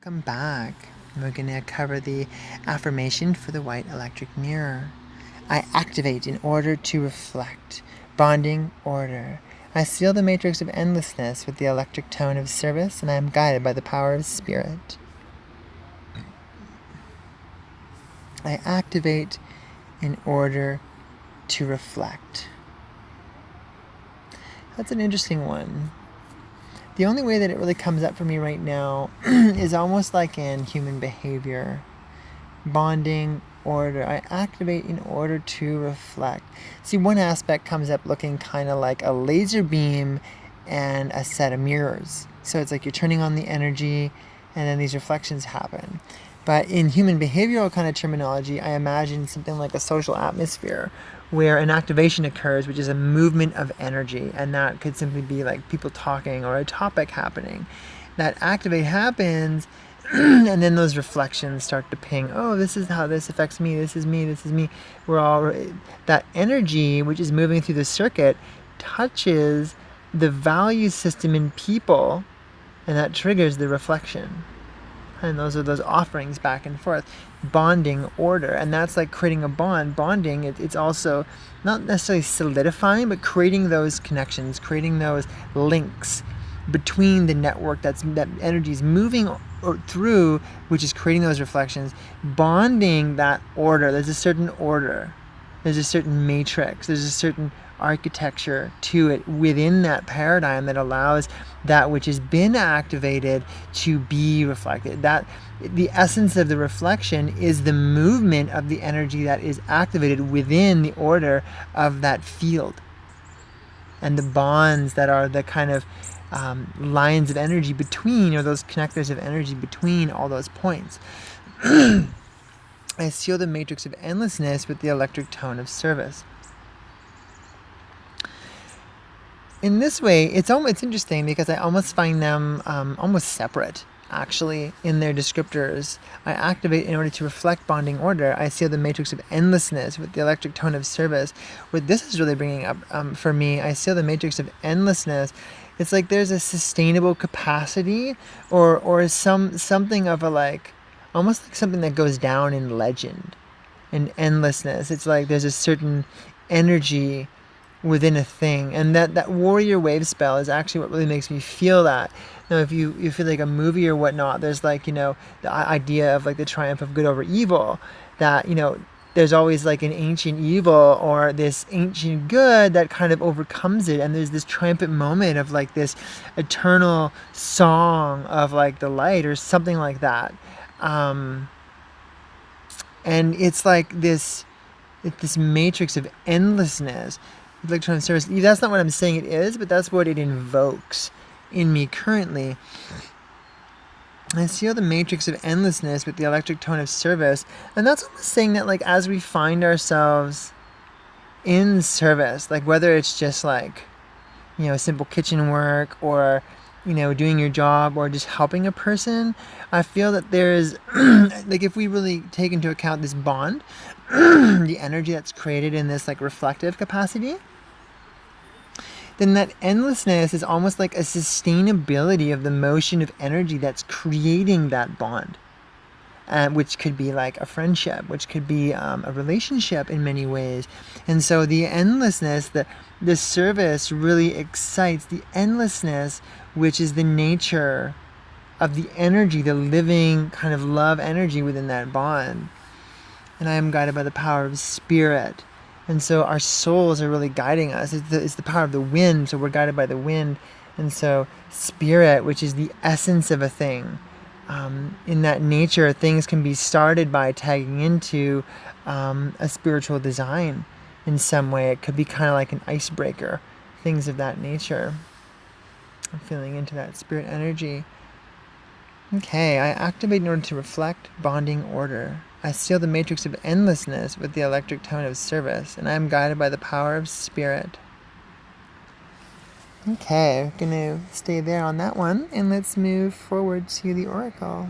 Welcome back. We're going to cover the affirmation for the white electric mirror. I activate in order to reflect. Bonding order. I seal the matrix of endlessness with the electric tone of service, and I am guided by the power of spirit. I activate in order to reflect. That's an interesting one. The only way that it really comes up for me right now is almost like in human behavior. Bonding order. I activate in order to reflect. See, one aspect comes up looking kind of like a laser beam and a set of mirrors. So it's like you're turning on the energy and then these reflections happen. But in human behavioral kind of terminology, I imagine something like a social atmosphere where an activation occurs, which is a movement of energy. And that could simply be like people talking or a topic happening. That activate happens, and then those reflections start to ping. Oh, this is how this affects me. This is me. This is me. That energy, which is moving through the circuit, touches the value system in people, and that triggers the reflection. And those are those offerings back and forth. Bonding order. And that's like creating a bond. Bonding, it's also not necessarily solidifying, but creating those connections, creating those links between the network that energy is moving through, which is creating those reflections. Bonding that order. There's a certain order. There's a certain matrix. There's a certain architecture to it within that paradigm that allows that which has been activated to be reflected. That the essence of the reflection is the movement of the energy that is activated within the order of that field, and the bonds that are the kind of lines of energy between, or those connectors of energy between all those points. I seal the matrix of endlessness with the electric tone of service. In this way, it's interesting because I almost find them almost separate, actually, in their descriptors. I activate in order to reflect bonding order. I seal the matrix of endlessness with the electric tone of service. What this is really bringing up for me, I seal the matrix of endlessness. It's like there's a sustainable capacity or something of a like, almost like something that goes down in legend, in endlessness. It's like there's a certain energy within a thing, and that warrior wave spell is actually what really makes me feel that. Now, if you feel like a movie or whatnot, there's like, the idea of like the triumph of good over evil, that there's always like an ancient evil or this ancient good that kind of overcomes it, and there's this triumphant moment of like this eternal song of like the light or something like that. And it's like this matrix of endlessness. Electron service. That's not what I'm saying it is, but that's what it invokes in me currently. I seal the matrix of endlessness with the electric tone of service, and that's almost saying that like as we find ourselves in service, like whether it's just like simple kitchen work or doing your job or just helping a person, I feel that there's like if we really take into account this bond, the energy that's created in this like reflective capacity, then that endlessness is almost like a sustainability of the motion of energy that's creating that bond, which could be like a friendship, which could be a relationship in many ways. And so the endlessness, the service really excites the endlessness, which is the nature of the energy, the living kind of love energy within that bond. And I am guided by the power of spirit. And so our souls are really guiding us. It's the power of the wind, so we're guided by the wind. And so spirit, which is the essence of a thing. In that nature, things can be started by tagging into a spiritual design in some way. It could be kind of like an icebreaker, things of that nature. I'm feeling into that spirit energy. Okay, I activate in order to reflect bonding order. I seal the matrix of endlessness with the electric tone of service, and I am guided by the power of spirit. Okay, I'm going to stay there on that one, and let's move forward to the oracle.